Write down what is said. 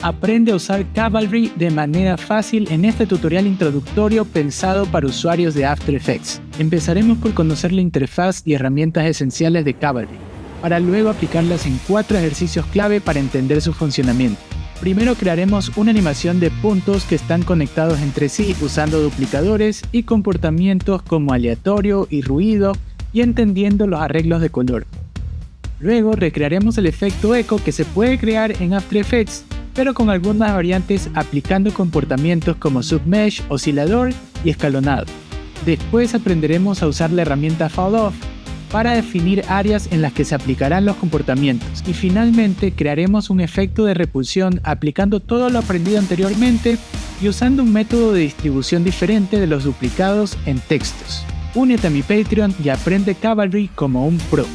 Aprende a usar Cavalry de manera fácil en este tutorial introductorio pensado para usuarios de After Effects. Empezaremos por conocer la interfaz y herramientas esenciales de Cavalry, para luego aplicarlas en 4 ejercicios clave para entender su funcionamiento. Primero crearemos una animación de puntos que están conectados entre sí usando duplicadores y comportamientos como aleatorio y ruido y entendiendo los arreglos de color. Luego recrearemos el efecto eco que se puede crear en After Effects, pero con algunas variantes aplicando comportamientos como submesh, oscilador y escalonado. Después aprenderemos a usar la herramienta Falloff para definir áreas en las que se aplicarán los comportamientos. Y finalmente crearemos un efecto de repulsión aplicando todo lo aprendido anteriormente y usando un método de distribución diferente de los duplicados en textos. Únete a mi Patreon y aprende Cavalry como un pro.